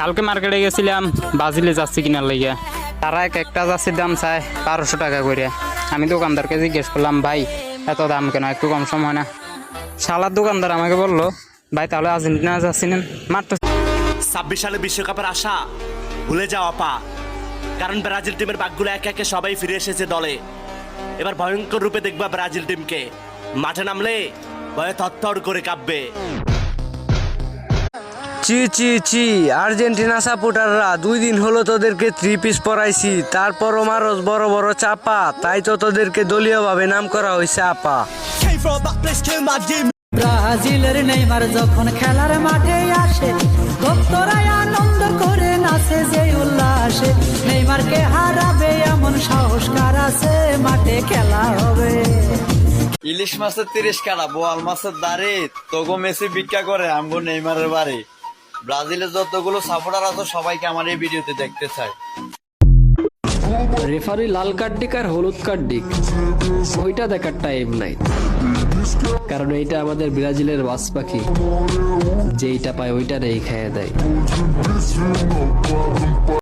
কালকে মার্কেটে গেছিলাম ব্রাজিলে যাচ্ছি কিনার লাগিয়া, তারা একটা যাচ্ছির দাম চায় 1200 টাকা করে। আমি দোকানদারকে জিজ্ঞেস করলাম, ভাই এত দাম কেন, একটু কম সম হয় না? শালার দোকানদার আমাকে বললো, ভাই তাহলে আর্জেন্টিনা যাচ্ছিলেন মাত্র 26 সালে বিশ্বকাপের আশা ভুলে যাওয়া পা, কারণ ব্রাজিল টিমের বাঘগুলো একে একে সবাই ফিরে এসেছে দলে। এবার ভয়ঙ্কর রূপে দেখবা ব্রাজিল টিমকে, মাঠে নামলে ভয়ে থরথর করে কাঁপবে। চি চি চি, আর্জেন্টিনা সাপোর্টাররা 2 দিন হলো তোদেরকে 3 পিস পরাইছি, তারপরও মারস বড় বড় চাপা, তাই তো তোদেরকে দলীয়ভাবে নাম করা হয়েছে আপা। ব্রাজিলের নেইমার যখন খেলার মাঠে আসে, ভক্তরা আনন্দ করে নাচে যে উল্লাসে। নেইমারকে হারাবে এমন সাহস কার আছে, মাঠে খেলা হবে। ইলিশ মাছের 30 কাটা, বোয়াল মাছের দাড়ি, তোগো মেসি ভিক্ষা করে আমগো নেইমারের বাড়ি। ব্রাজিলের যতগুলো সাপোর্টার আছে সবাইকে আমার এই ভিডিওতে দেখতে চাই। রেফারি লাল কার্ড দিক আর হলুদ কার্ড দিক, ওইটা দেখার টাইম নাই, কারণ এইটা আমাদের ব্রাজিলের বাস পাখি, যেইটা পায় ওইটা নেই খেয়ে দেয়।